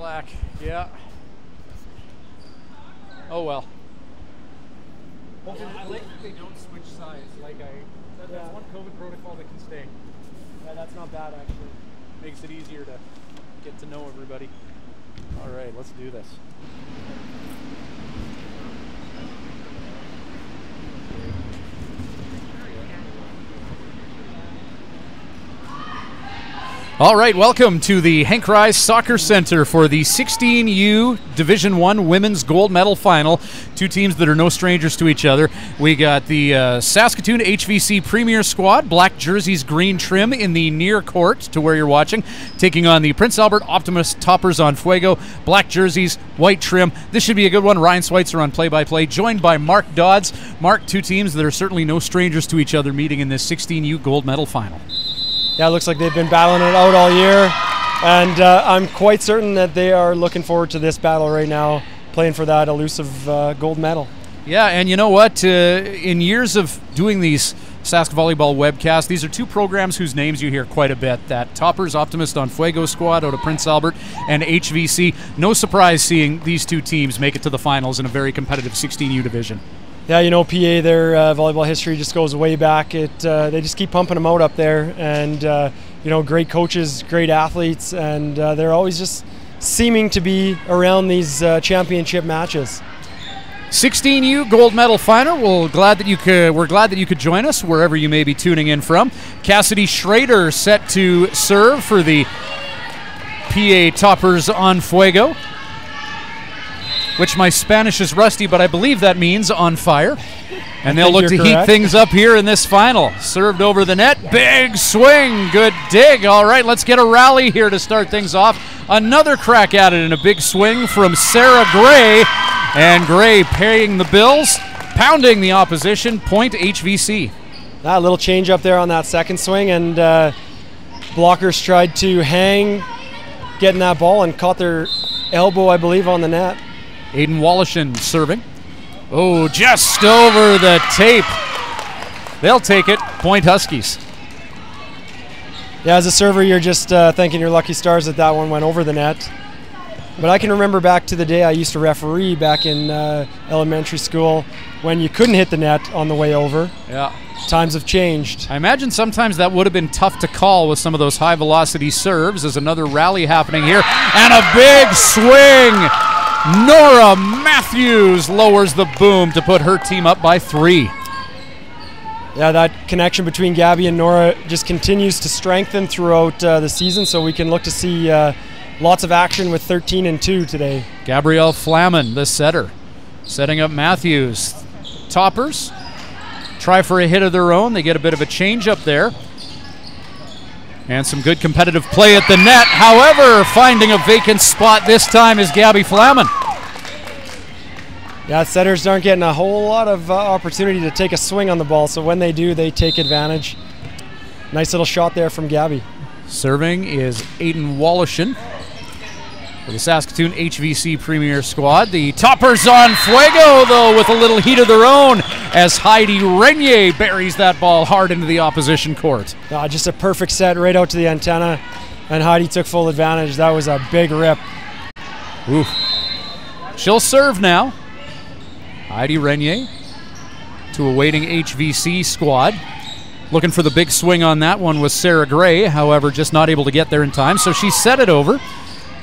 slack. Yeah. Oh well. I like that they don't switch sides. That's one COVID protocol that can stay. Yeah, that's not bad actually. Makes it easier to get to know everybody. All right, let's do this. All right, welcome to the Henk Rijs Soccer Center for the 16U Division I Women's Gold Medal Final. Two teams that are no strangers to each other. We got the Saskatoon HVC Premiere squad, black jerseys, green trim in the near court to where you're watching, taking on the Prince Albert Optimist toppers on Fuego, black jerseys, white trim. This should be a good one. Ryan Schweitzer on play-by-play, joined by Mark Dodds. Mark, two teams that are certainly no strangers to each other meeting in this 16U Gold Medal Final. Yeah, it looks like they've been battling it out all year, and I'm quite certain that they are looking forward to this battle right now, playing for that elusive gold medal. Yeah, and you know what? In years of doing these Sask Volleyball webcasts, these are two programs whose names you hear quite a bit. That Toppers Optimist on Fuego squad out of Prince Albert and HVC. No surprise seeing these two teams make it to the finals in a very competitive 16U division. Yeah, you know, PA, their volleyball history just goes way back. They just keep pumping them out up there, and you know, great coaches, great athletes, and they're always just seeming to be around these championship matches. 16U Gold Medal Final. We're glad that you could join us wherever you may be tuning in from. Cassidy Schrader set to serve for the PA Toppers on Fuego, which my Spanish is rusty, but I believe that means on fire. And they'll look to heat things up here in this final. Served over the net, big swing, good dig. All right, let's get a rally here to start things off. Another crack at it in a big swing from Sarah Gray. And Gray paying the bills, pounding the opposition, point HVC. That little change up there on that second swing, and blockers tried to hang, getting that ball, and caught their elbow, I believe, on the net. Aiden Wallishin serving. Oh, just over the tape. They'll take it. Point Huskies. Yeah, as a server, you're just thanking your lucky stars that that one went over the net. But I can remember back to the day I used to referee back in elementary school when you couldn't hit the net on the way over. Yeah. Times have changed. I imagine sometimes that would have been tough to call with some of those high-velocity serves. There's another rally happening here. And a big swing! Nora Matthews lowers the boom to put her team up by 3. Yeah, that connection between Gabby and Nora just continues to strengthen throughout the season, so we can look to see lots of action with 13-2 today. Gabrielle Flamen, the setter, setting up Matthews. Toppers try for a hit of their own. They get a bit of a change up there. And some good competitive play at the net. However, finding a vacant spot this time is Gabby Flamen. Yeah, setters aren't getting a whole lot of opportunity to take a swing on the ball, so when they do, they take advantage. Nice little shot there from Gabby. Serving is Aiden Wallishin for the Saskatoon HVC Premiere squad. The Toppers on Fuego, though, with a little heat of their own as Heidi Renier buries that ball hard into the opposition court. Just a perfect set right out to the antenna, and Heidi took full advantage. That was a big rip. Oof. She'll serve now. Heidi Renier to a waiting HVC squad. Looking for the big swing on that one was Sarah Gray, however, just not able to get there in time, so she set it over.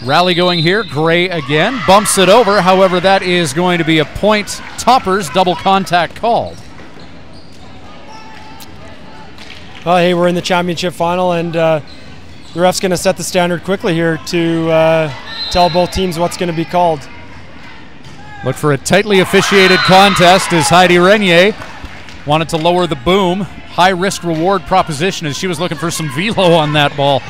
Rally going here, Gray again, bumps it over, however, that is going to be a point Toppers, double contact called. Well, hey, we're in the championship final, and the ref's going to set the standard quickly here to tell both teams what's going to be called. Look for a tightly officiated contest as Heidi Renier wanted to lower the boom. High risk reward proposition as she was looking for some velo on that ball.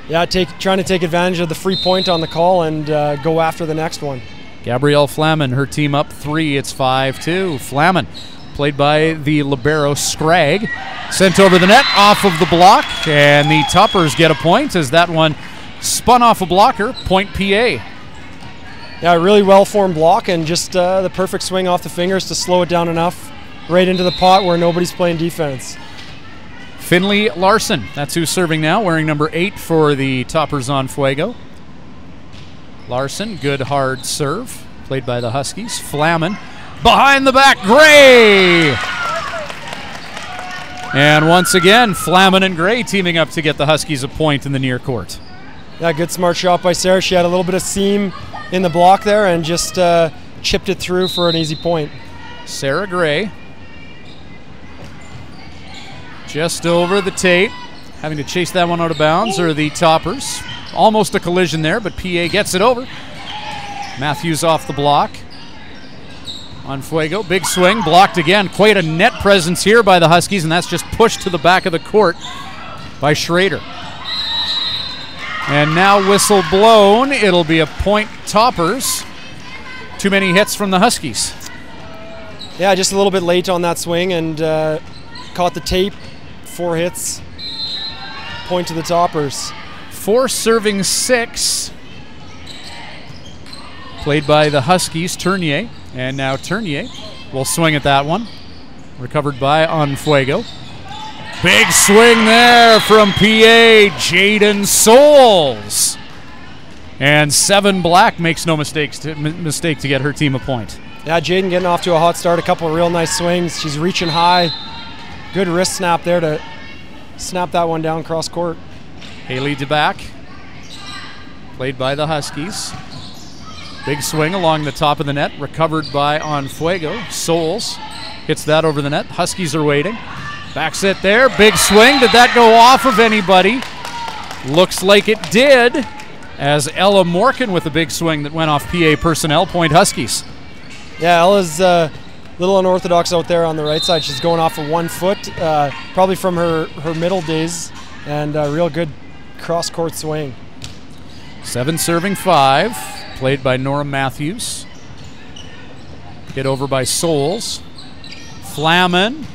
Yeah, trying to take advantage of the free point on the call and go after the next one. Gabrielle Flamen, her team up 3. It's 5-2. Flamen, played by the libero Scragg, sent over the net off of the block, and the Toppers get a point as that one spun off a blocker. Point PA. Yeah, really well-formed block and just the perfect swing off the fingers to slow it down enough right into the pot where nobody's playing defense. Finley Larson, that's who's serving now, wearing number 8 for the Toppers on Fuego. Larson, good hard serve, played by the Huskies. Flaman, behind the back, Gray! And once again, Flaman and Gray teaming up to get the Huskies a point in the near court. Yeah, good smart shot by Sarah. She had a little bit of seam in the block there and just chipped it through for an easy point. Sarah Gray, just over the tape, having to chase that one out of bounds, or the Toppers. Almost a collision there, but PA gets it over. Matthews off the block. On Fuego, big swing, blocked again. Quite a net presence here by the Huskies, and that's just pushed to the back of the court by Schrader. And now whistle blown. It'll be a point Toppers. Too many hits from the Huskies. Yeah, just a little bit late on that swing and caught the tape. 4 hits. Point to the Toppers. 4 serving 6. Played by the Huskies, Tournier. And now Tournier will swing at that one. Recovered by Fuego. Big swing there from PA, Jaden Souls. And 7 Black makes no mistake to get her team a point. Yeah, Jaden getting off to a hot start. A couple of real nice swings. She's reaching high. Good wrist snap there to snap that one down cross court. Haley DeBack, played by the Huskies. Big swing along the top of the net, recovered by Fuego. Souls hits that over the net. Huskies are waiting. Back set there, big swing. Did that go off of anybody? Looks like it did, as Ella Morkin with a big swing that went off PA personnel, point Huskies. Yeah, Ella's a little unorthodox out there on the right side. She's going off of 1 foot, probably from her middle days, and a real good cross-court swing. 7 serving 5, played by Nora Matthews. Hit over by Souls. Flaman,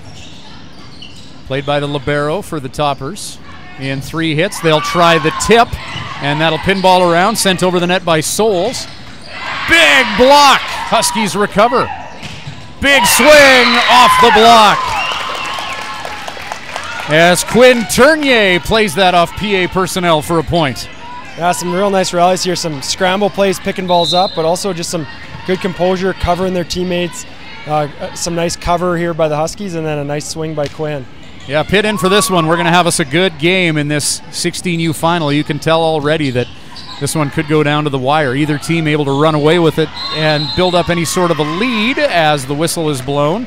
played by the libero for the Toppers. In 3 hits, they'll try the tip, and that'll pinball around, sent over the net by Souls. Big block! Huskies recover. Big swing off the block. As Quinn Tournier plays that off PA personnel for a point. Yeah, some real nice rallies here. Some scramble plays, picking balls up, but also just some good composure, covering their teammates. Some nice cover here by the Huskies, and then a nice swing by Quinn. Yeah, pit in for this one. We're going to have us a good game in this 16U final. You can tell already that this one could go down to the wire. Either team able to run away with it and build up any sort of a lead as the whistle is blown.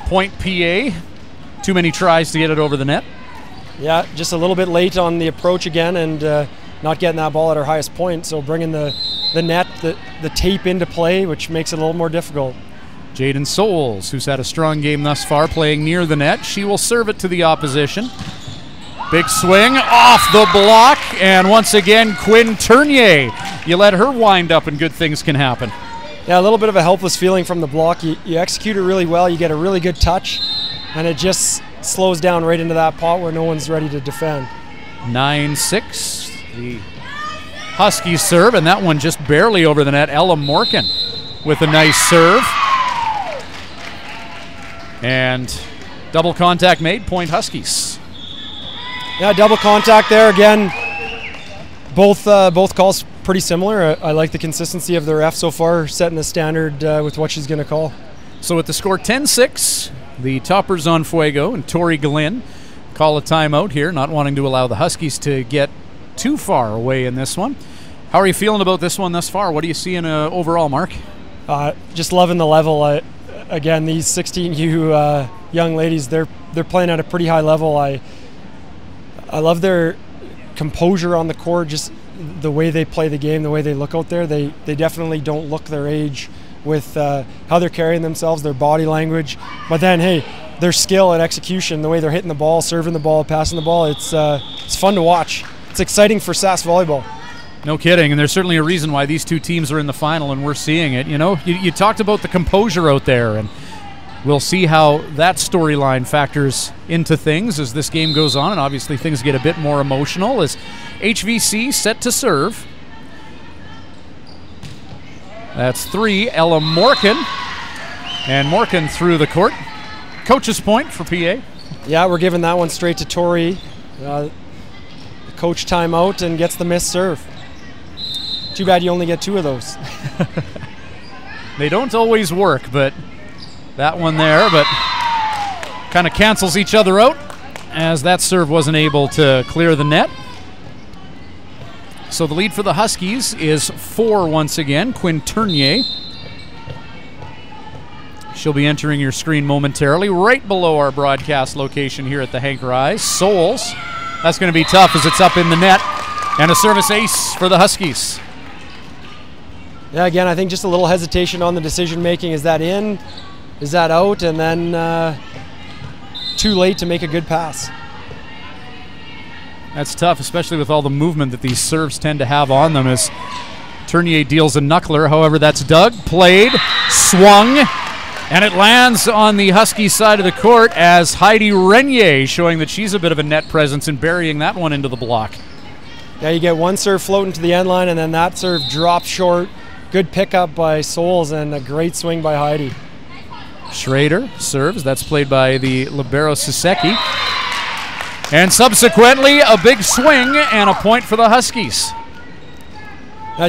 Point PA. Too many tries to get it over the net. Yeah, just a little bit late on the approach again, and not getting that ball at our highest point. So bringing the net, the tape into play, which makes it a little more difficult. Jaden Souls, who's had a strong game thus far, playing near the net. She will serve it to the opposition. Big swing off the block, and once again, Quinn Tournier. You let her wind up and good things can happen. Yeah, a little bit of a helpless feeling from the block. You execute it really well, you get a really good touch, and it just slows down right into that pot where no one's ready to defend. 9-6, the Huskies serve, and that one just barely over the net. Ella Morkin with a nice serve. And double contact made, point Huskies. Yeah, double contact there again. Both calls pretty similar. I like the consistency of the ref so far, setting the standard with what she's going to call. So with the score 10-6, the Toppers on Fuego and Tori Glenn call a timeout here, not wanting to allow the Huskies to get too far away in this one. How are you feeling about this one thus far? What do you see in overall, Mark? Just loving the level. Again, these 16U young ladies, they're playing at a pretty high level. I love their composure on the court, just the way they play the game, the way they look out there. They definitely don't look their age with how they're carrying themselves, their body language. But then, hey, their skill and execution, the way they're hitting the ball, serving the ball, passing the ball, it's fun to watch. It's exciting for Sask Volleyball. No kidding, and there's certainly a reason why these two teams are in the final, and we're seeing it. You know, you talked about the composure out there, and we'll see how that storyline factors into things as this game goes on, and obviously things get a bit more emotional as HVC set to serve. That's 3, Ella Morkin, and Morkin through the court. Coach's point for PA. Yeah, we're giving that one straight to Tori. The coach timeout and gets the missed serve. Too bad you only get 2 of those. They don't always work, but that one there, but kind of cancels each other out as that serve wasn't able to clear the net. So the lead for the Huskies is 4 once again. Quinn Tournier. She'll be entering your screen momentarily, right below our broadcast location here at the Hank Rise. Souls. That's going to be tough as it's up in the net. And a service ace for the Huskies. Yeah, again, I think just a little hesitation on the decision making. Is that in? Is that out? And then too late to make a good pass. That's tough, especially with all the movement that these serves tend to have on them as Tournier deals a knuckler. However, that's dug, played, swung, and it lands on the Husky side of the court as Heidi Renier showing that she's a bit of a net presence and burying that one into the block. Yeah, you get one serve floating to the end line, and then that serve drops short. Good pickup by Souls and a great swing by Heidi. Schrader serves. That's played by the libero Saseki. And subsequently, a big swing and a point for the Huskies.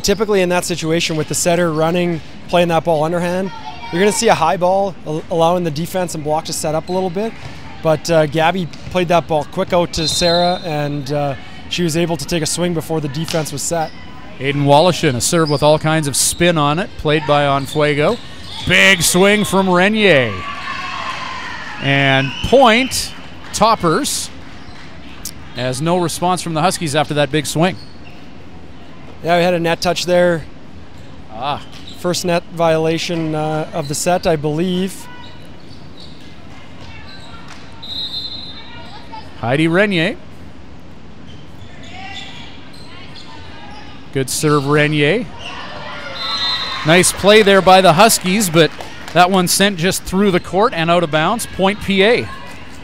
Typically in that situation with the setter running, playing that ball underhand, you're going to see a high ball, allowing the defense and block to set up a little bit. But Gabby played that ball quick out to Sarah, and she was able to take a swing before the defense was set. Aiden Wallishin, a serve with all kinds of spin on it, played by Fuego. Big swing from Renier. And point, Toppers, as no response from the Huskies after that big swing. Yeah, we had a net touch there. Ah. First net violation of the set, I believe. Heidi Renier. Good serve, Renier. Nice play there by the Huskies, but that one sent just through the court and out of bounds. Point PA.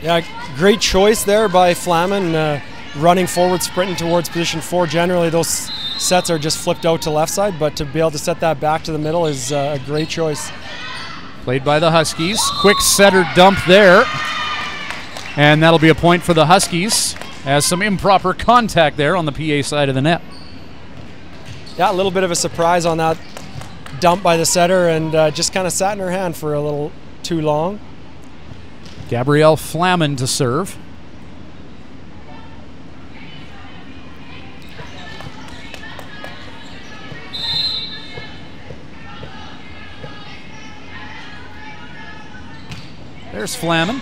Yeah, great choice there by Flaman, running forward, sprinting towards position 4. Generally, those sets are just flipped out to left side, but to be able to set that back to the middle is a great choice. Played by the Huskies. Quick setter dump there. And that'll be a point for the Huskies as some improper contact there on the PA side of the net. Yeah, a little bit of a surprise on that dump by the setter, and just kind of sat in her hand for a little too long. Gabrielle Flaman to serve. There's Flaman.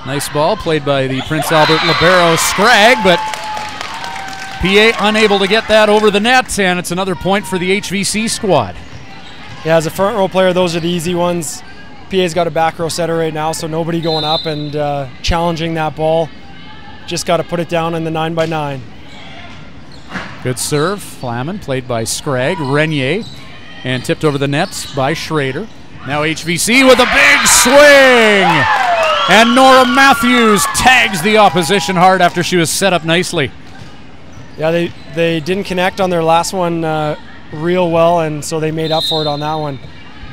Nice ball played by the Prince Albert libero Scragg, but PA unable to get that over the net, and it's another point for the HVC squad. Yeah, as a front row player, those are the easy ones. PA's got a back row setter right now, so nobody going up and challenging that ball. Just got to put it down in the 9x9. Good serve, Flaman, played by Scragg, Renier, and tipped over the net by Schrader. Now HVC with a big swing! And Nora Matthews tags the opposition hard after she was set up nicely. Yeah, they didn't connect on their last one real well, and so they made up for it on that one.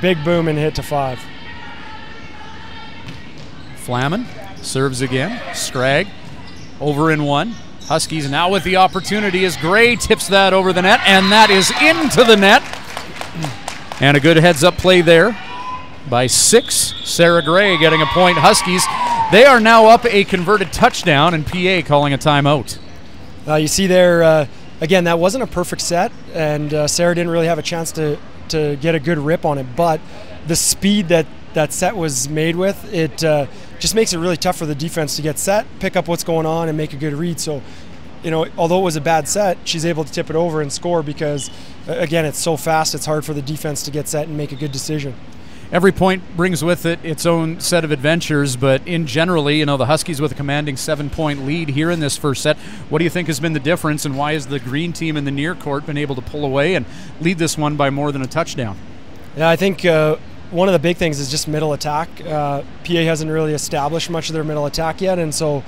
Big boom and hit to 5. Flaman serves again. Scragg over in 1. Huskies now with the opportunity as Gray tips that over the net, and that is into the net. And a good heads-up play there by 6. Sarah Gray getting a point. Huskies, they are now up a converted touchdown, and PA calling a timeout. You see there, again, that wasn't a perfect set, and Sarah didn't really have a chance to get a good rip on it, but the speed that set was made with, it just makes it really tough for the defense to get set, pick up what's going on, and make a good read. So, you know, although it was a bad set, she's able to tip it over and score because, again, it's so fast, it's hard for the defense to get set and make a good decision. Every point brings with it its own set of adventures, but in generally, you know, the Huskies with a commanding 7-point lead here in this first set. What do you think has been the difference, and why has the green team in the near court been able to pull away and lead this one by more than a touchdown? Yeah, I think one of the big things is just middle attack. PA hasn't really established much of their middle attack yet, and so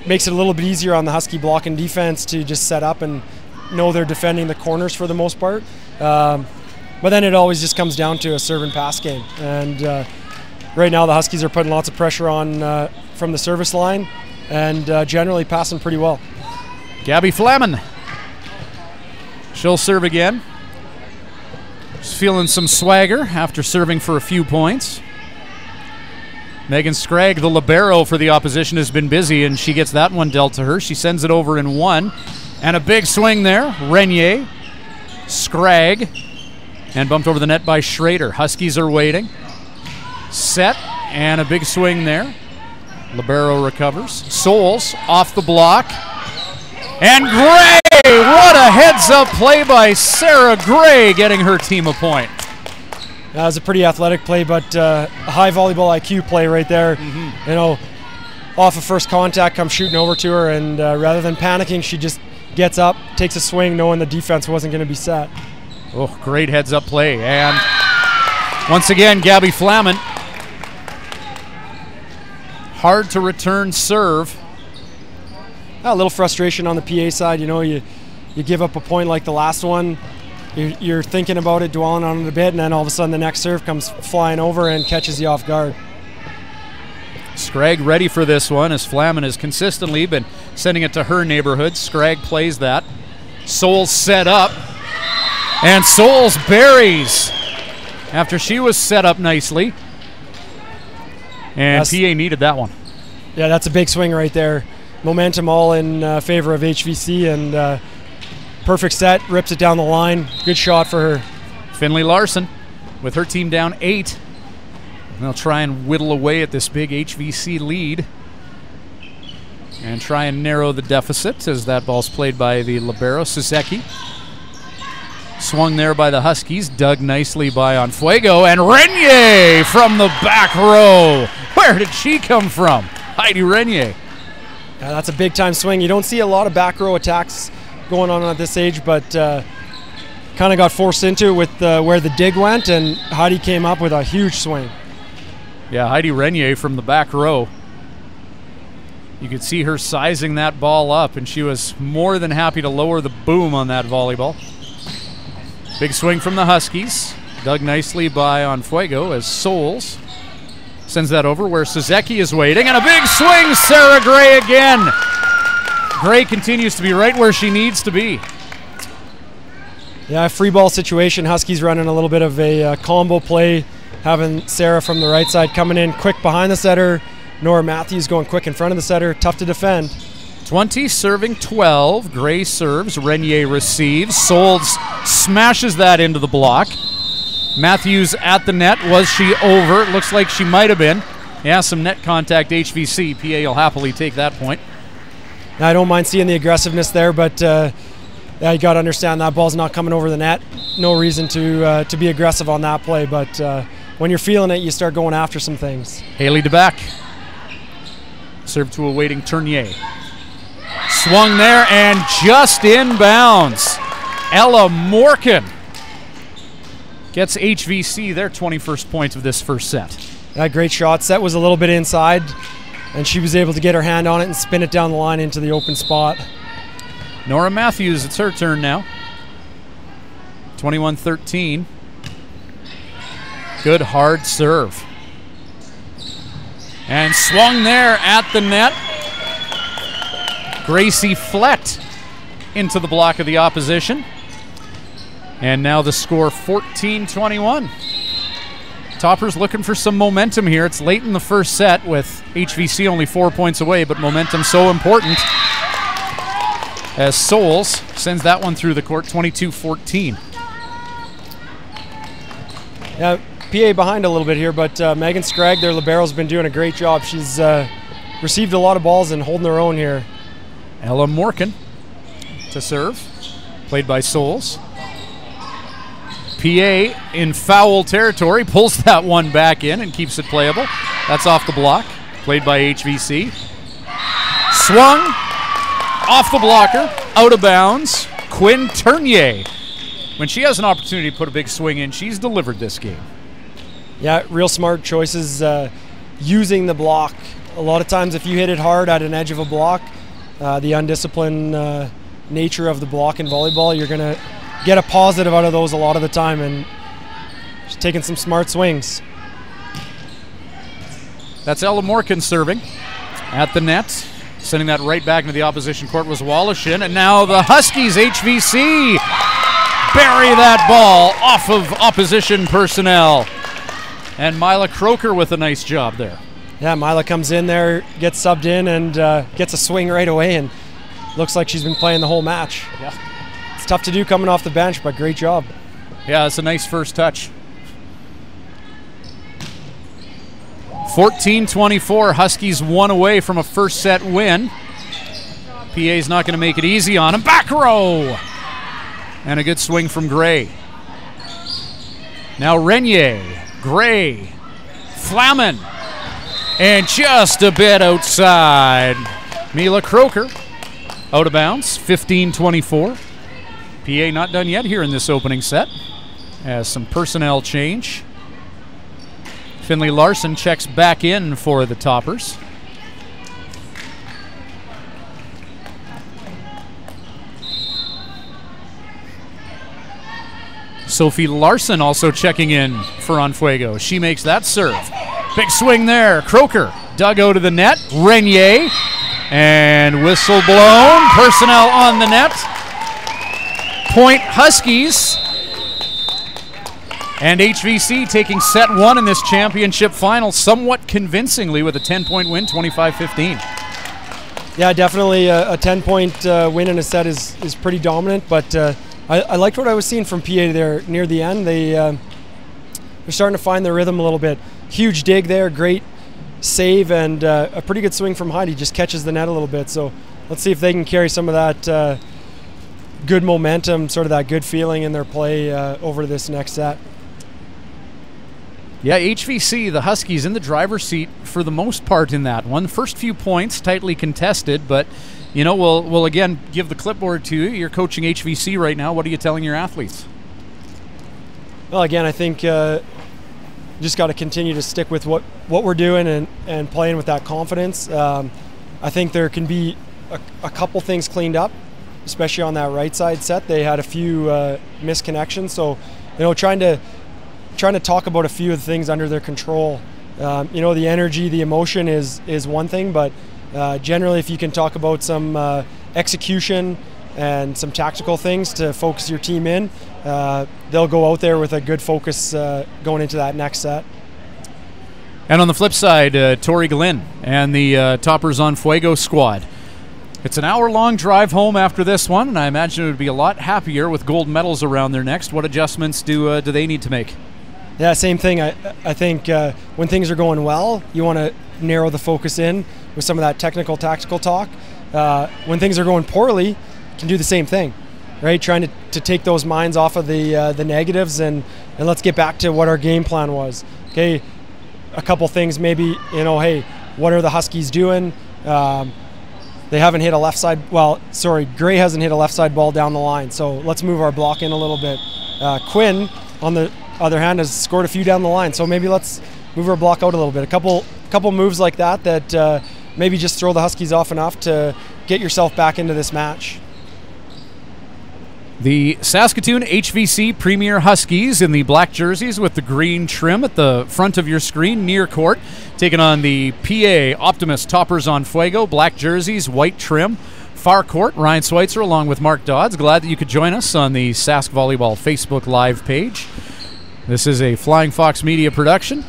makes it a little bit easier on the Husky block and defense to just set up and know they're defending the corners for the most part. But then it always just comes down to a serve and pass game. And right now the Huskies are putting lots of pressure on from the service line and generally passing pretty well. Gabby Flaman. She'll serve again. She's feeling some swagger after serving for a few points. Megan Scragg, the libero for the opposition, has been busy, and she gets that one dealt to her. She sends it over in one. And a big swing there. Renier, Scragg, and bumped over the net by Schrader. Huskies are waiting. Set, and a big swing there. Libero recovers. Souls off the block. And Gray! What a heads-up play by Sarah Gray, getting her team a point. That was a pretty athletic play, but a high volleyball IQ play right there. You know, off of first contact, comes shooting over to her, and rather than panicking, she just gets up, takes a swing, knowing the defense wasn't going to be set. Oh, great heads-up play. And once again, Gabby Flaman. Hard to return serve. A little frustration on the PA side. You know, you give up a point like the last one. You're thinking about it, dwelling on it a bit, and then all of a sudden the next serve comes flying over and catches you off guard. Scragg ready for this one, as Flaman has consistently been sending it to her neighborhood. Scragg plays that. Souls set up. And Souls buries after she was set up nicely. And PA needed that one. Yeah, that's a big swing right there. Momentum all in favor of HVC, and perfect set, rips it down the line. Good shot for her. Finley Larson with her team down 8. They'll try and whittle away at this big HVC lead and try and narrow the deficit as that ball's played by the libero, Suzeki. Swung there by the Huskies, dug nicely by on Fuego, and Renier from the back row. Where did she come from? Heidi Renier. Yeah, that's a big-time swing. You don't see a lot of back row attacks going on at this age, but kind of got forced into it with where the dig went, and Heidi came up with a huge swing. Yeah, Heidi Renier from the back row. You could see her sizing that ball up, and she was more than happy to lower the boom on that volleyball. Big swing from the Huskies. Dug nicely by on Fuego as Souls sends that over where Suzeki is waiting. And a big swing, Sarah Gray again. Gray continues to be right where she needs to be. Yeah, free ball situation. Huskies running a little bit of a combo play, having Sarah from the right side coming in quick behind the setter. Nora Matthews going quick in front of the setter. Tough to defend. 20 serving 12. Gray serves. Renier receives. Souls smashes that into the block. Matthews at the net. Was she over? It looks like she might have been. Yeah, some net contact HVC. PA will happily take that point. Now, I don't mind seeing the aggressiveness there, but yeah, you got to understand that ball's not coming over the net. No reason to be aggressive on that play, but when you're feeling it, you start going after some things. Haley DeBack. Serve to a waiting Tournier. Swung there and just inbounds. Ella Morgan gets HVC their 21st points of this first set. That great shot. Set was a little bit inside, and she was able to get her hand on it and spin it down the line into the open spot. Nora Matthews, it's her turn now. 21-13. Good hard serve. And swung there at the net. Gracie Flett into the block of the opposition. And now the score 14-21. Toppers looking for some momentum here. It's late in the first set with HVC only 4 points away, but momentum so important as Souls sends that one through the court, 22-14. Yeah, PA behind a little bit here, but Megan Scragg, their libero's been doing a great job. She's received a lot of balls and holding her own here. Ella Morgan to serve, played by Souls. PA in foul territory, pulls that one back in and keeps it playable. That's off the block, played by HVC. Swung, off the blocker, out of bounds. Quinn Tournier. When she has an opportunity to put a big swing in, she's delivered this game. Yeah, real smart choices using the block. A lot of times if you hit it hard at an edge of a block, the undisciplined nature of the block in volleyball, you're going to get a positive out of those a lot of the time, and she's taking some smart swings. That's Ella Morgan serving at the net. Sending that right back into the opposition court was Wallishin, and now the Huskies HVC bury that ball off of opposition personnel. And Mila Croker with a nice job there. Yeah, Mila comes in there, gets subbed in, and gets a swing right away, and looks like she's been playing the whole match. Yeah. It's tough to do coming off the bench, but great job. Yeah, it's a nice first touch. 14-24, Huskies one away from a first set win. PA's not going to make it easy on him. Back row! And a good swing from Gray. Now Renier, Gray, Flamen. And just a bit outside. Mila Croker out of bounds, 15-24. PA not done yet here in this opening set. As some personnel change. Finley Larson checks back in for the Toppers. Sophie Larson also checking in for Fuego. She makes that serve. Big swing there. Croker dug out of the net. Renier. And whistle blown. Personnel on the net. Point Huskies. And HVC taking set one in this championship final somewhat convincingly with a 10-point win, 25-15. Yeah, definitely a 10-point win in a set is pretty dominant, but I liked what I was seeing from PA there near the end. They're starting to find their rhythm a little bit. Huge dig there, great save, and a pretty good swing from Heidi. Just catches the net a little bit. So let's see if they can carry some of that good momentum, sort of that good feeling in their play over this next set. Yeah, HVC, the Huskies in the driver's seat for the most part in that one. First few points, tightly contested, but you know, we'll again give the clipboard to you. You're coaching HVC right now. What are you telling your athletes? Well, again, I think just got to continue to stick with what we're doing and playing with that confidence. I think there can be a couple things cleaned up, especially on that right side set. They had a few misconnections, so you know, trying to talk about a few of the things under their control. You know, the energy, the emotion is one thing, but generally if you can talk about some execution and some tactical things to focus your team in, they'll go out there with a good focus going into that next set. And on the flip side, Tori Glenn and the Toppers on Fuego squad. It's an hour-long drive home after this one, and I imagine it would be a lot happier with gold medals around their next. What adjustments do they need to make? Yeah, same thing. I think when things are going well, you want to narrow the focus in with some of that technical, tactical talk. When things are going poorly, you can do the same thing, right? Trying to take those minds off of the negatives and let's get back to what our game plan was. Okay, a couple things maybe, you know, hey, what are the Huskies doing? They haven't hit a left side, well, sorry, Gray hasn't hit a left side ball down the line, so let's move our block in a little bit. Quinn, on the other hand, has scored a few down the line, so maybe let's move our block out a little bit. A couple moves like that maybe just throw the Huskies off enough to get yourself back into this match. The Saskatoon HVC Premiere Huskies in the black jerseys with the green trim at the front of your screen near court, taking on the PA Optimist Toppers on Fuego, black jerseys, white trim. Far court, Ryan Schweitzer along with Mark Dodds. Glad that you could join us on the Sask Volleyball Facebook Live page. This is a Flying Fox Media production.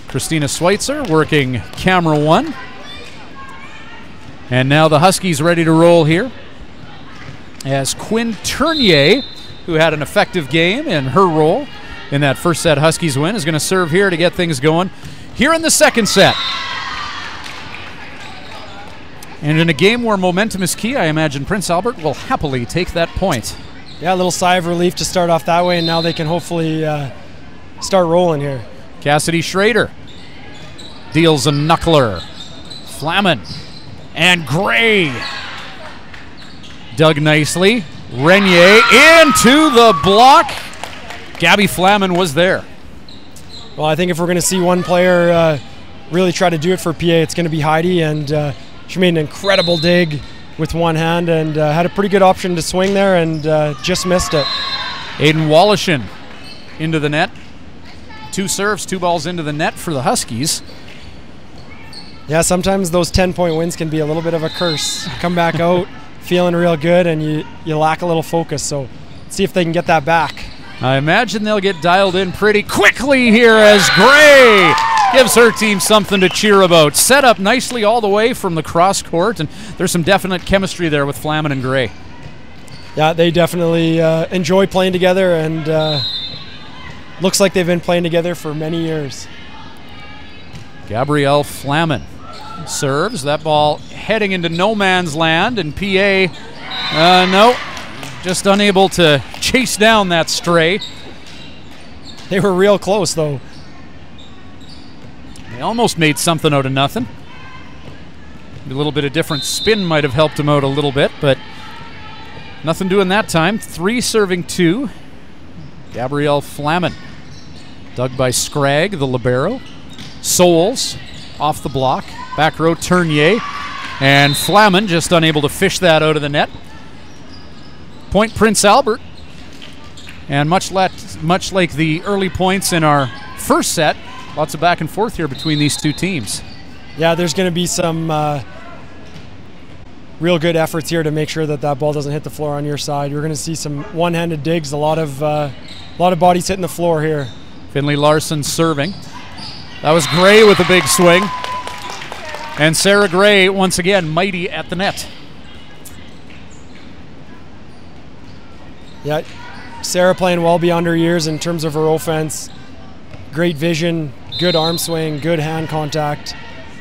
Christina Schweitzer working camera one. And now the Huskies ready to roll here, as Quinn Tournier, who had an effective game in her role in that first set Huskies win, is going to serve here to get things going here in the second set. And in a game where momentum is key, I imagine Prince Albert will happily take that point. Yeah, a little sigh of relief to start off that way, and now they can hopefully start rolling here. Cassidy Schrader deals a knuckler. Flamen and Gray. Dug nicely. Renier into the block. Gabby Flamen was there. Well, I think if we're going to see one player really try to do it for PA, it's going to be Heidi, and she made an incredible dig with one hand and had a pretty good option to swing there and just missed it. Aiden Wallishin into the net. 2 serves, 2 balls into the net for the Huskies. Yeah, sometimes those 10-point wins can be a little bit of a curse. Come back out feeling real good and you lack a little focus. So see if they can get that back. I imagine they'll get dialed in pretty quickly here as Gray gives her team something to cheer about. Set up nicely all the way from the cross court, and there's some definite chemistry there with Flamen and Gray. Yeah, they definitely enjoy playing together, and looks like they've been playing together for many years. Gabrielle Flamen serves. That ball heading into no man's land, and PA, no, just unable to chase down that stray. They were real close, though. They almost made something out of nothing. A little bit of different spin might have helped them out a little bit, but nothing doing that time. 3 serving 2. Gabrielle Flamen. Dug by Scragg, the libero. Souls off the block. Back row Tournier. And Flamen just unable to fish that out of the net. Point Prince Albert. And much like the early points in our first set, lots of back and forth here between these two teams. Yeah, there's going to be some real good efforts here to make sure that that ball doesn't hit the floor on your side. You're going to see some one-handed digs, a lot of bodies hitting the floor here. Finley Larson serving. That was Gray with a big swing. And Sarah Gray, once again, mighty at the net. Yeah, Sarah playing well beyond her years in terms of her offense. Great vision, good arm swing, good hand contact.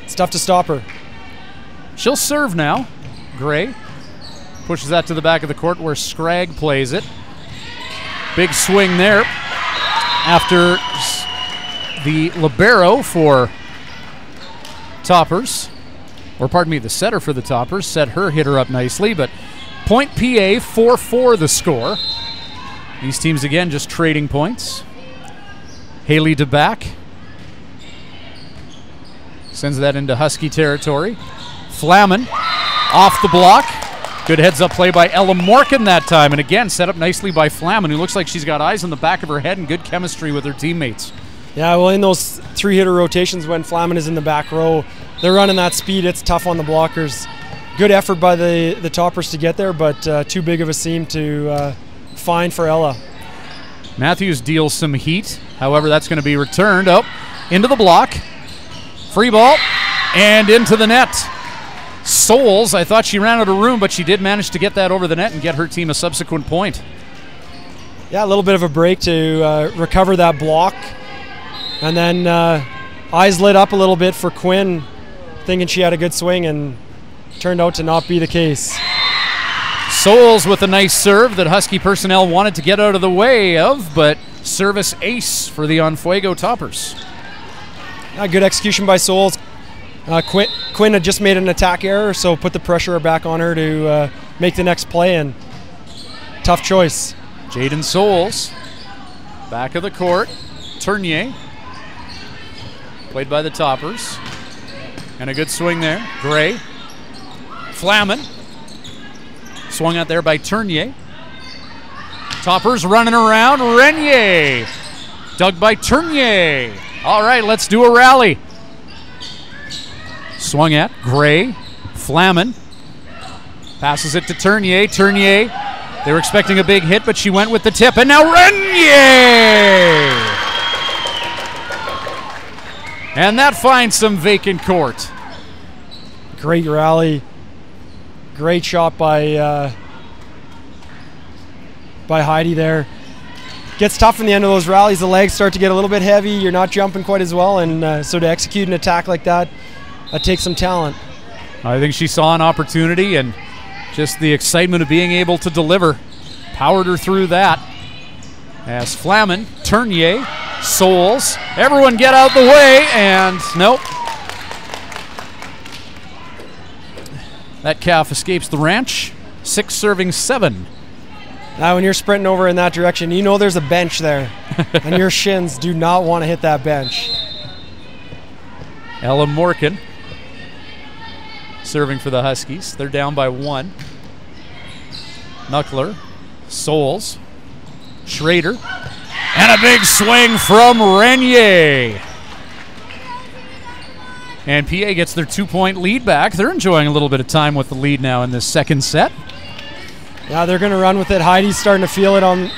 It's tough to stop her. She'll serve now. Gray pushes that to the back of the court where Scragg plays it. Big swing there after the libero for Toppers, or pardon me, the setter for the Toppers, set her hitter up nicely, but point PA 4-4 the score. These teams again just trading points. Haley DeBack sends that into Husky territory. Flamen off the block. Good heads-up play by Ella Morgan that time, and again set up nicely by Flamen, who looks like she's got eyes on the back of her head and good chemistry with her teammates. Yeah, well, in those 3-hitter rotations when Flamen is in the back row, they're running that speed. It's tough on the blockers. Good effort by the Toppers to get there, but too big of a seam to find for Ella. Matthews deals some heat. However, that's going to be returned. Oh, into the block. Free ball. And into the net. Souls, I thought she ran out of room, but she did manage to get that over the net and get her team a subsequent point. Yeah, a little bit of a break to recover that block. And then eyes lit up a little bit for Quinn, thinking she had a good swing, and turned out to not be the case. Souls with a nice serve that Husky personnel wanted to get out of the way of, but service ace for the Fuego Toppers. Good execution by Souls. Quinn had just made an attack error, so put the pressure back on her to make the next play, and tough choice. Jaden Souls, back of the court. Tournier, played by the Toppers. And a good swing there. Gray. Flamen. Swung out there by Tournier. Toppers running around. Renier. Dug by Tournier. All right, let's do a rally. Swung at Gray. Flamen. Passes it to Tournier. Tournier. They were expecting a big hit, but she went with the tip. And now Renier! And that finds some vacant court. Great rally. Great shot by Heidi there. Gets tough in the end of those rallies. The legs start to get a little bit heavy. You're not jumping quite as well, and so to execute an attack like that, that takes some talent. I think she saw an opportunity, and just the excitement of being able to deliver powered her through that. As Flamen, Tournier, Souls, everyone get out the way, and nope. That calf escapes the ranch. 6 serving 7. Now when you're sprinting over in that direction, you know there's a bench there, and your shins do not want to hit that bench. Ella Morgan serving for the Huskies. They're down by 1. Knuckler, Souls, Schrader, and a big swing from Renier. And PA gets their 2-point lead back. They're enjoying a little bit of time with the lead now in this second set. Yeah, they're going to run with it. Heidi's starting to feel it on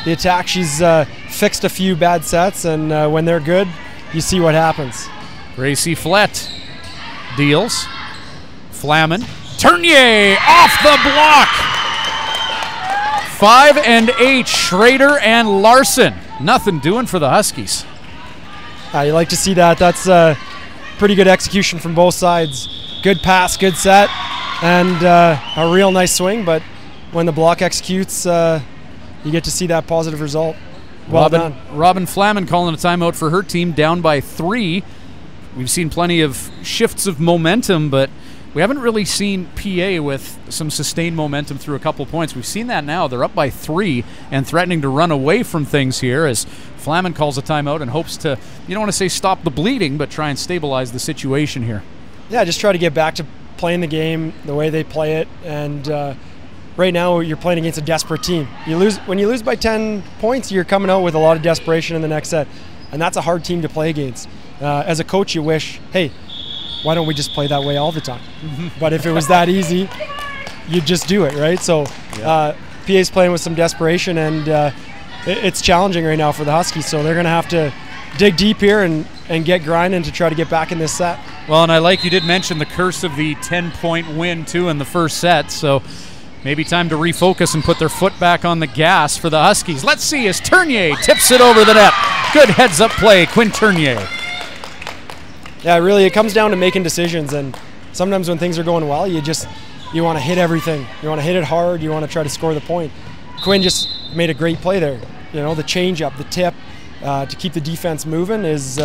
the attack. She's fixed a few bad sets, and when they're good, you see what happens. Gracie Flett deals. Flamen. Turnier off the block. 5 and 8, Schrader and Larson. Nothing doing for the Huskies. You like to see that. That's pretty good execution from both sides. Good pass, good set, and a real nice swing, but when the block executes, you get to see that positive result. Well done. Robin Flamen calling a timeout for her team, down by 3. We've seen plenty of shifts of momentum, but we haven't really seen PA with some sustained momentum through a couple points. We've seen that now. They're up by 3 and threatening to run away from things here as Flamen calls a timeout and hopes to, you don't want to say stop the bleeding, but try and stabilize the situation here. Yeah, just try to get back to playing the game the way they play it. And right now you're playing against a desperate team. When you lose by 10 points, you're coming out with a lot of desperation in the next set. And that's a hard team to play against. As a coach, you wish, hey, why don't we just play that way all the time? But if it was that easy, you'd just do it, right? So PA's playing with some desperation, and it's challenging right now for the Huskies. So they're going to have to dig deep here and get grinding to try to get back in this set. Well, and I like you did mention the curse of the 10-point win, too, in the first set. So maybe time to refocus and put their foot back on the gas for the Huskies. Let's see as Turnier tips it over the net. Good heads-up play, Quinn Turnier. Yeah, really, it comes down to making decisions, and sometimes when things are going well, you want to hit everything. You want to hit it hard. You want to try to score the point. Quinn just made a great play there. You know, the change-up, the tip, to keep the defense moving is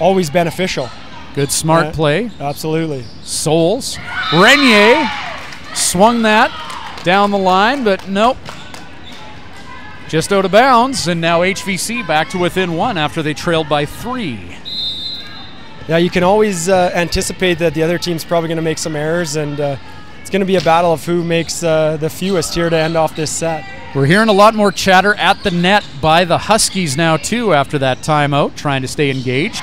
always beneficial. Good smart play. Absolutely. Souls. Renier swung that down the line, but nope. Just out of bounds, and now HVC back to within 1 after they trailed by 3. Yeah, you can always anticipate that the other team's probably going to make some errors, and it's going to be a battle of who makes the fewest here to end off this set. We're hearing a lot more chatter at the net by the Huskies now, too, after that timeout, trying to stay engaged.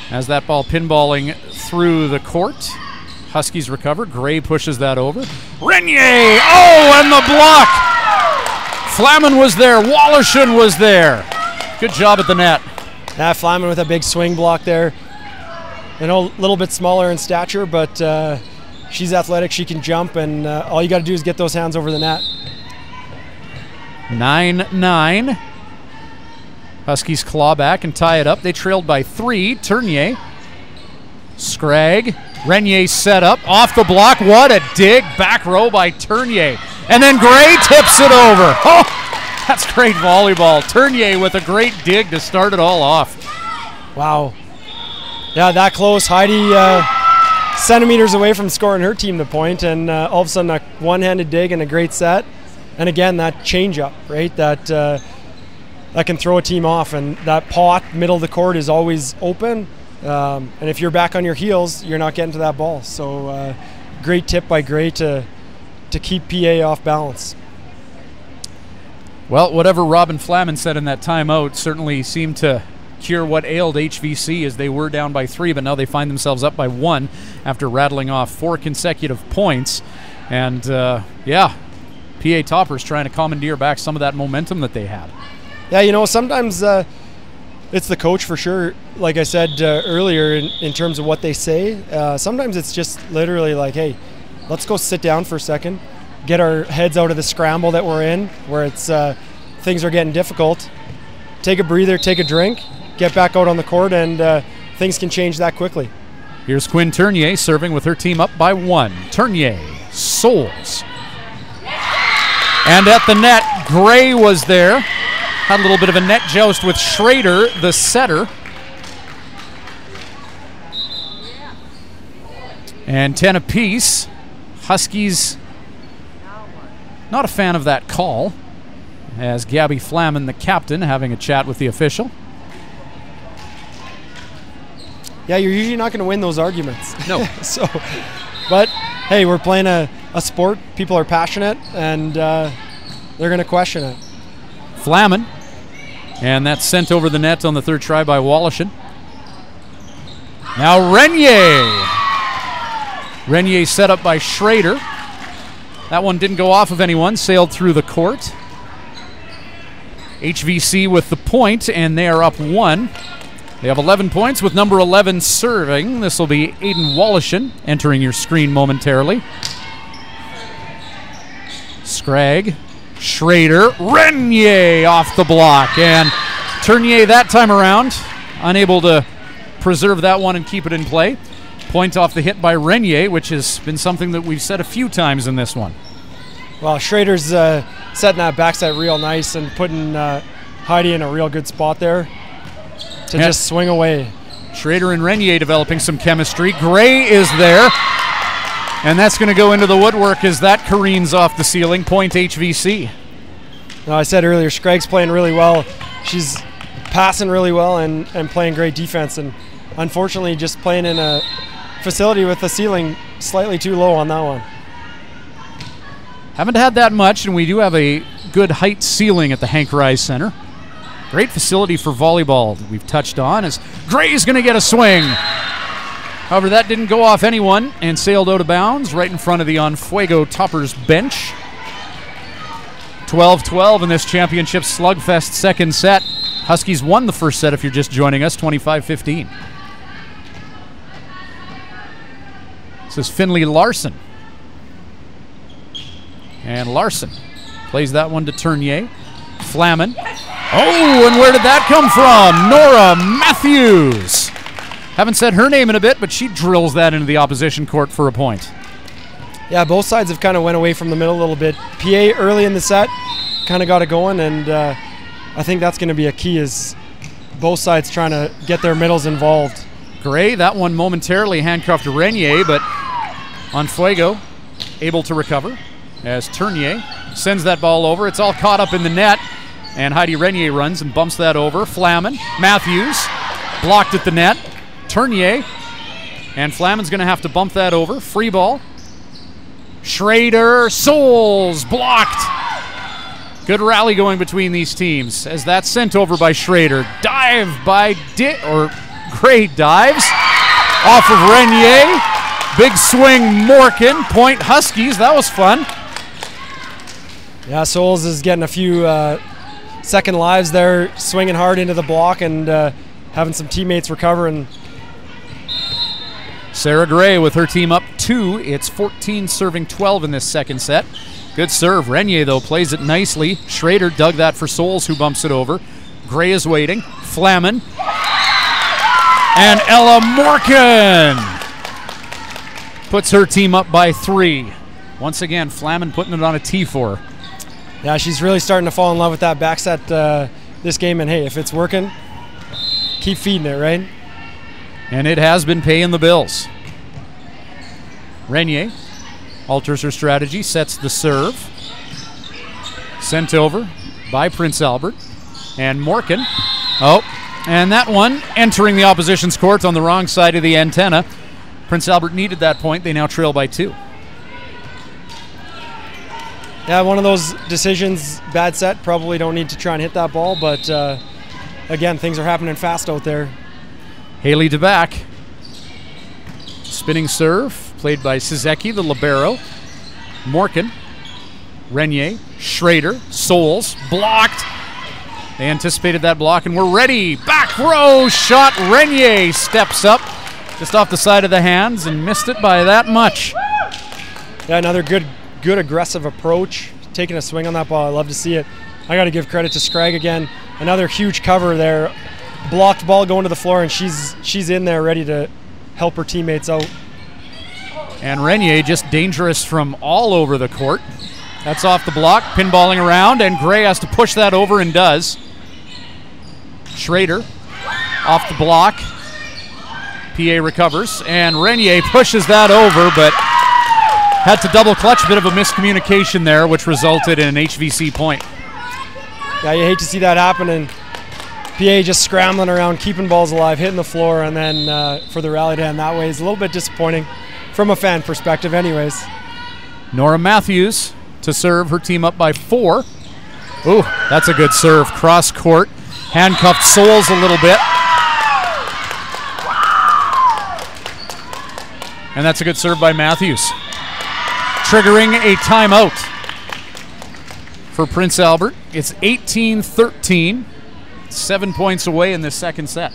As that ball pinballing through the court, Huskies recover. Gray pushes that over. Renier! Oh, and the block! Flamen was there. Wallershan was there. Good job at the net. Yeah, Flamen with a big swing block there. You know, a little bit smaller in stature, but she's athletic. She can jump, and all you got to do is get those hands over the net. 9-9. Huskies claw back and tie it up. They trailed by 3. Turnier. Scragg. Renier set up. Off the block. What a dig. Back row by Turnier. And then Gray tips it over. Oh! That's great volleyball. Turnier with a great dig to start it all off. Wow. Yeah, that close. Heidi centimeters away from scoring her team the point, and all of a sudden a one-handed dig and a great set. And again, that change-up, right? That can throw a team off, and that pot, middle of the court, is always open. And if you're back on your heels, you're not getting to that ball. So great tip by Gray to keep PA off balance. Well, whatever Robin Flamen said in that timeout certainly seemed to cure what ailed HVC, as they were down by 3, but now they find themselves up by 1 after rattling off 4 consecutive points. And, yeah, PA Toppers trying to commandeer back some of that momentum that they had. Yeah, you know, sometimes it's the coach for sure. Like I said earlier, in terms of what they say, sometimes it's just literally like, hey, let's go sit down for a second, get our heads out of the scramble that we're in, where it's things are getting difficult. Take a breather, take a drink, get back out on the court, and things can change that quickly. Here's Quinn Turnier serving with her team up by 1. Turnier, Souls. And at the net, Gray was there. Had a little bit of a net joust with Schrader, the setter. And 10 apiece. Huskies not a fan of that call, as Gabby Flamen, the captain, having a chat with the official. Yeah, you're usually not going to win those arguments. No. But hey, we're playing a sport. People are passionate, and they're going to question it. Flamen, and that's sent over the net on the 3rd try by Wallershan. Now Renier. Renier set up by Schrader. That one didn't go off of anyone, sailed through the court. HVC with the point, and they are up 1. They have 11 points with number 11 serving. This will be Aiden Wallishin entering your screen momentarily. Scragg, Schrader, Renier off the block, and Tournier that time around unable to preserve that one and keep it in play. Point off the hit by Renier, which has been something that we've said a few times in this one. Well, Schrader's setting that backside real nice and putting Heidi in a real good spot there to just swing away. Schrader and Renier developing some chemistry. Gray is there, and that's going to go into the woodwork as that careens off the ceiling. Point HVC. Now, I said earlier, Scragg's playing really well. She's passing really well and playing great defense, and unfortunately just playing in a facility with the ceiling slightly too low on that one. Haven't had that much, and we do have a good height ceiling at the Hank Rise Center. Great facility for volleyball that we've touched on, as Gray's going to get a swing. However, that didn't go off anyone and sailed out of bounds right in front of the Fuego Toppers bench. 12-12 in this championship slugfest second set. Huskies won the first set if you're just joining us, 25-15. This is Finley Larson. And Larson plays that one to Tournier. Flamen. Oh, and where did that come from? Nora Matthews. Haven't said her name in a bit, but she drills that into the opposition court for a point. Yeah, both sides have kind of went away from the middle a little bit. PA early in the set kind of got it going, and I think that's going to be a key, is both sides trying to get their middles involved. Gray, that one momentarily handcuffed Renier, but on Fuego, able to recover as Tournier sends that ball over. It's all caught up in the net, and Heidi Renier runs and bumps that over. Flamen, Matthews, blocked at the net. Tournier, and Flamen's going to have to bump that over. Free ball. Schrader, Souls, blocked. Good rally going between these teams as that's sent over by Schrader. Dive by Gray dives off of Renier. Big swing, Morgan. Point Huskies. That was fun. Yeah, Souls is getting a few second lives there, swinging hard into the block and having some teammates recover. And Sarah Gray with her team up 2. It's 14 serving 12 in this second set. Good serve. Renier, though, plays it nicely. Schrader dug that for Souls, who bumps it over. Gray is waiting. Flamen. And Ella Morgan puts her team up by 3. Once again, Flamen putting it on a tee for her. Yeah, she's really starting to fall in love with that back set this game. And, hey, if it's working, keep feeding it, right? And it has been paying the bills. Renier alters her strategy, sets the serve. Sent over by Prince Albert. And Morgan. Oh, and that one entering the opposition's court on the wrong side of the antenna. Prince Albert needed that point. They now trail by 2. Yeah, one of those decisions, bad set. Probably don't need to try and hit that ball, but again, things are happening fast out there. Haley DeBack. Spinning serve, played by Suzeki, the libero. Morgan, Renier, Schrader, Souls, blocked. They anticipated that block and were ready. Back row shot. Renier steps up just off the side of the hands and missed it by that much. Yeah, another good aggressive approach. Taking a swing on that ball. I love to see it. I got to give credit to Scragg again. Another huge cover there. Blocked ball going to the floor, and she's in there ready to help her teammates out. And Renier just dangerous from all over the court. That's off the block, pinballing around, and Gray has to push that over and does. Schrader off the block. PA recovers, and Renier pushes that over, but had to double clutch. A bit of a miscommunication there, which resulted in an HVC point. Yeah, you hate to see that happen, and PA just scrambling around, keeping balls alive, hitting the floor, and then for the rally to end that way is a little bit disappointing from a fan perspective anyways. Nora Matthews to serve, her team up by 4. Ooh, that's a good serve. Cross court, handcuffed Souls a little bit. And that's a good serve by Matthews. triggering a timeout for Prince Albert. It's 18-13, 7 points away in this second set.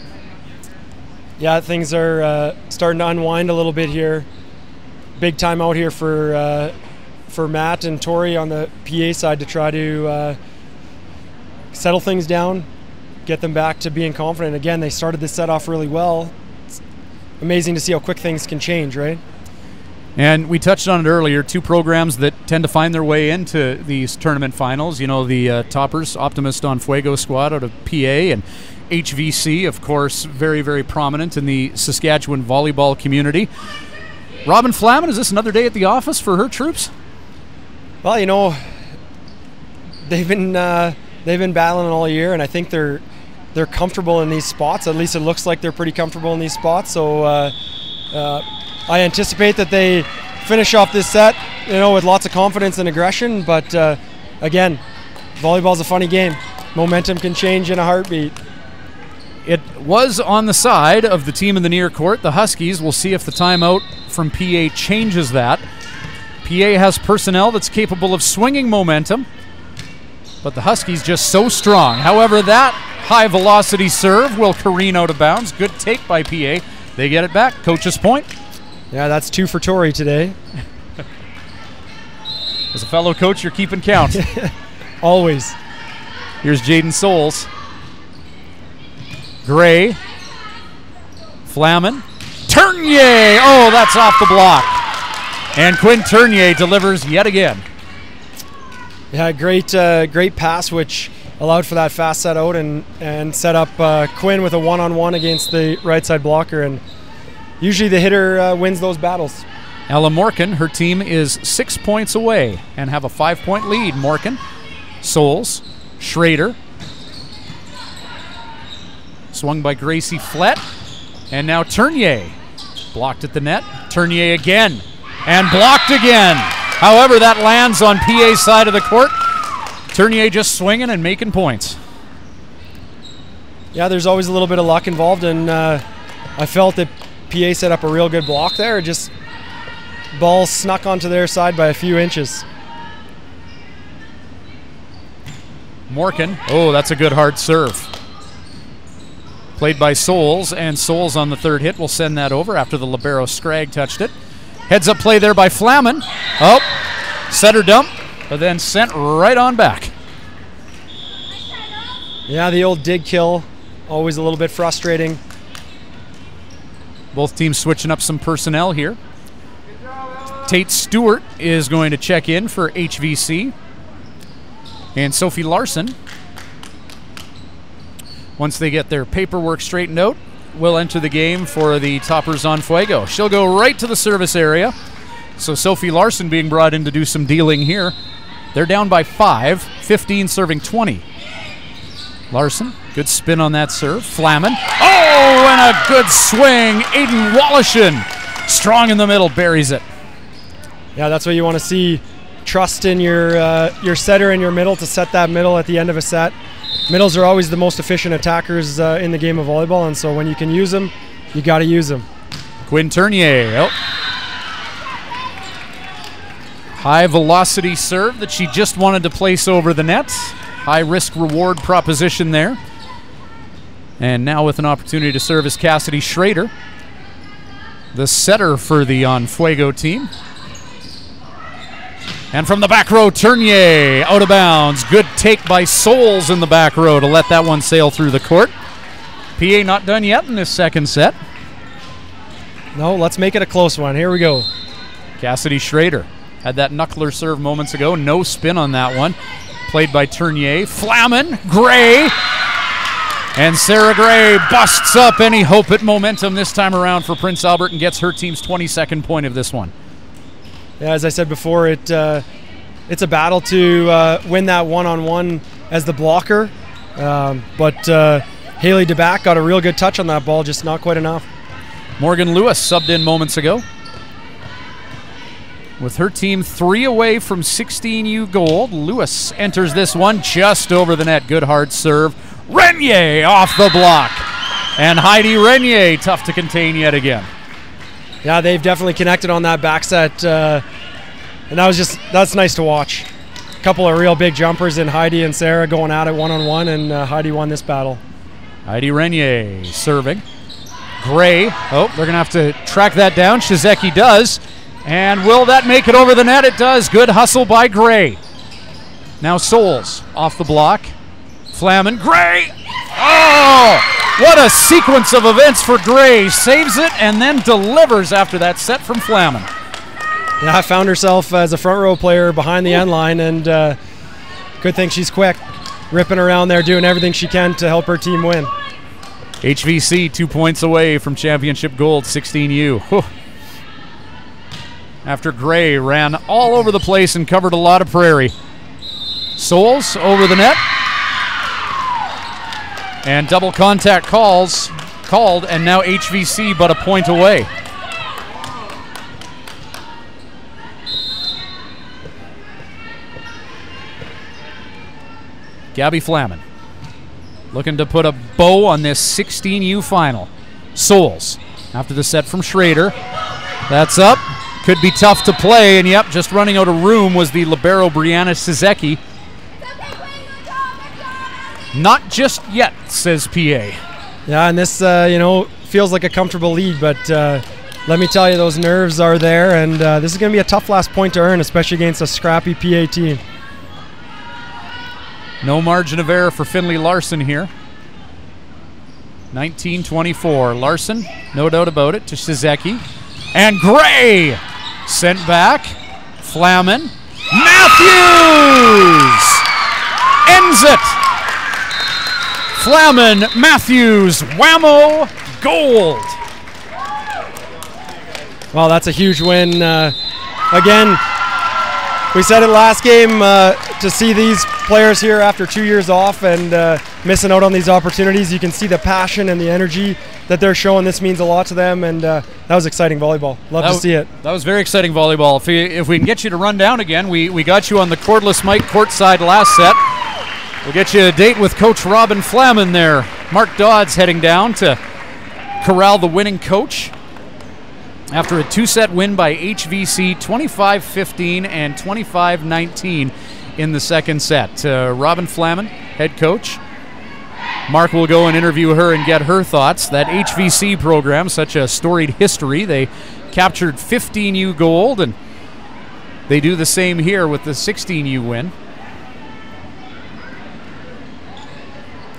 Yeah, things are starting to unwind a little bit here. Big timeout here for Matt and Tori on the PA side to try to settle things down, get them back to being confident. Again, they started this set off really well. It's amazing to see how quick things can change, right? And we touched on it earlier, two programs that tend to find their way into these tournament finals. You know, the toppers, Optimist on Fuego squad out of PA, and HVC, of course, very, very prominent in the Saskatchewan volleyball community. Robin Flaman, is this another day at the office for her troops? Well, you know, they've been battling all year, and I think they're comfortable in these spots. At least it looks like they're pretty comfortable in these spots. So I anticipate that they finish off this set, you know, with lots of confidence and aggression. But again, volleyball's a funny game. Momentum can change in a heartbeat. It was on the side of the team in the near court, the Huskies. We'll see if the timeout from PA changes that. PA has personnel that's capable of swinging momentum, but the Huskies just so strong. However, that high velocity serve will careen out of bounds. Good take by PA. They get it back. Coach's point. Yeah, that's 2 for Tori today. As a fellow coach, you're keeping count. Always. Here's Jaden Souls. Gray. Flaman. Turnier! Oh, that's off the block. And Quinn Turnier delivers yet again. Yeah, great pass, which allowed for that fast set out and set up Quinn with a one-on-one against the right side blocker. And usually the hitter wins those battles. Ella Morgan, her team is 6 points away and have a 5-point lead. Morgan, Souls, Schrader. Swung by Gracie Flett. And now Turnier. Blocked at the net. Turnier again. And blocked again. However, that lands on PA's side of the court. Turnier just swinging and making points. Yeah, there's always a little bit of luck involved, and I felt that PA set up a real good block there. Just ball snuck onto their side by a few inches. Morgan. Oh, that's a good hard serve. Played by Souls, and Souls on the third hit will send that over after the libero Scragg touched it. Heads up play there by Flaman. Oh, setter dump, but then sent right on back. Yeah, the old dig kill, always a little bit frustrating. Both teams switching up some personnel here. Tate Stewart is going to check in for HVC. And Sophie Larson, once they get their paperwork straightened out, will enter the game for the toppers on Fuego. She'll go right to the service area. So Sophie Larson being brought in to do some dealing here. They're down by 5, 15 serving 20. Larson, good spin on that serve. Flaman. Oh, and a good swing. Aiden Wallishin, strong in the middle, buries it. Yeah, that's what you want to see. Trust in your setter in your middle to set that middle at the end of a set. Middles are always the most efficient attackers in the game of volleyball, and so when you can use them, you got to use them. Quinn Turnier. Oh. High velocity serve that she just wanted to place over the net. High risk reward proposition there. And now with an opportunity to serve is Cassidy Schrader, the setter for the On Fuego team. And from the back row, Turnier out of bounds. Good take by Souls in the back row to let that one sail through the court. PA not done yet in this second set. No, let's make it a close one. Here we go. Cassidy Schrader had that knuckler serve moments ago. No spin on that one. Played by Turnier. Flaman, Gray. And Sarah Gray busts up any hope at momentum this time around for Prince Albert and gets her team's 22nd point of this one. Yeah, as I said before, it's a battle to win that one-on-one as the blocker. But Haley DeBack got a real good touch on that ball, just not quite enough. Morgan Lewis subbed in moments ago. With her team 3 away from 16U gold, Lewis enters this one just over the net. Good hard serve. Renier off the block. And Heidi Renier tough to contain yet again. Yeah, they've definitely connected on that back set. and that's nice to watch. A couple of real big jumpers in Heidi and Sarah going at it one-on-one, and Heidi won this battle. Heidi Renier serving. Gray, oh, they're going to have to track that down. Shizeki does. And will that make it over the net? It does. Good hustle by Gray. Now Souls off the block. Flamen, Gray! Oh! What a sequence of events for Gray. Saves it and then delivers after that set from Flamen. Yeah, found herself as a front row player behind the end line, and good thing she's quick. Ripping around there, doing everything she can to help her team win. HVC 2 points away from championship gold, 16U. Whew. After Gray ran all over the place and covered a lot of prairie. Souls over the net. And double contact called, and now HVC but a point away. Gabby Flamen looking to put a bow on this 16U final. Souls after the set from Schrader. That's up. Could be tough to play, and yep, just running out of room was the libero Brianna Szeki. Not just yet, says PA. Yeah, and this, feels like a comfortable lead, but let me tell you, those nerves are there, and this is going to be a tough last point to earn, especially against a scrappy PA team. No margin of error for Finley Larson here. 19-24. Larson, no doubt about it, to Szeki. And Gray sent back. Flamen. Matthews ends it. Flamen, Matthews, whammo, gold. Well, that's a huge win. Again, we said it last game, to see these players here after 2 years off and missing out on these opportunities. You can see the passion and the energy that they're showing. This means a lot to them, and that was exciting volleyball. Love to see it. That was very exciting volleyball. If we can get you to run down again, we got you on the cordless mic courtside last set. We'll get you a date with Coach Robin Flamen there. Mark Dodds heading down to corral the winning coach after a two-set win by HVC, 25-15 and 25-19 in the second set. Robin Flamen, head coach. Mark will go and interview her and get her thoughts. That HVC program, such a storied history. They captured 15U gold, and they do the same here with the 16U win.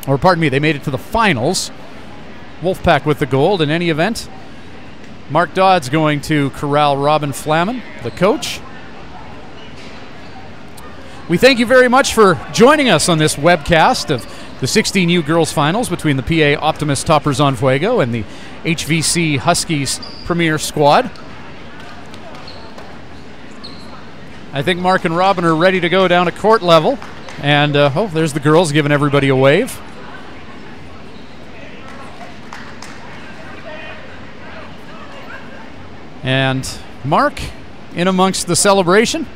Or pardon me, they made it to the finals. Wolfpack with the gold in any event. Mark Dodds going to corral Robin Flamen, the coach. We thank you very much for joining us on this webcast of the 16U girls finals between the PA Optimist toppers on Fuego and the HVC Huskies Premiere squad. I think Mark and Robin are ready to go down to court level. And there's the girls giving everybody a wave. And Mark, in amongst the celebration,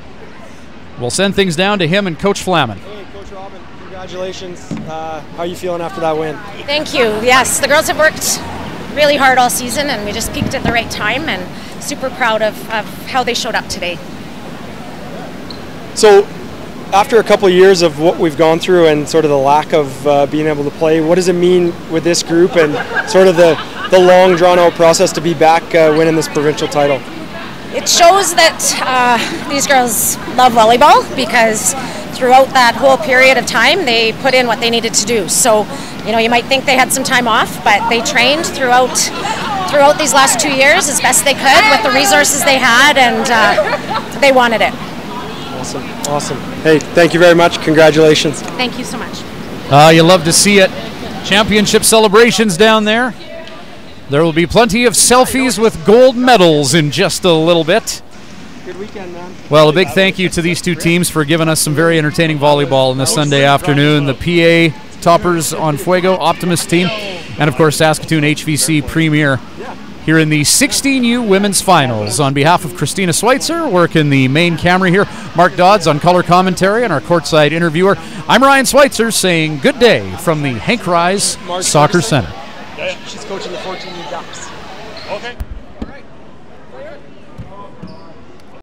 we'll send things down to him and Coach Flamen. Hey, Coach Robin, congratulations. How are you feeling after that win? Thank you. Yes, the girls have worked really hard all season, and we just peaked at the right time, and super proud of how they showed up today. So, after a couple of years of what we've gone through and sort of the lack of being able to play, what does it mean with this group and sort of the long drawn-out process to be back winning this provincial title? It shows that these girls love volleyball, because throughout that whole period of time they put in what they needed to do. So, you might think they had some time off, but they trained throughout these last 2 years as best they could with the resources they had, and they wanted it. Awesome. Hey, thank you very much. Congratulations. Thank you so much. You love to see it. Championship celebrations down there. There will be plenty of selfies with gold medals in just a little bit. Good weekend, man. Well, a big thank you to these two teams for giving us some very entertaining volleyball on this Sunday afternoon. The PA toppers on Fuego, Optimist team, and of course Saskatoon HVC Premiere here in the 16U women's finals. On behalf of Christina Schweitzer, working the main camera here, Mark Dodds on color commentary, and our courtside interviewer, I'm Ryan Schweitzer saying good day from the Hank Rise Soccer Center. She's coaching the 14U Ducks. Okay.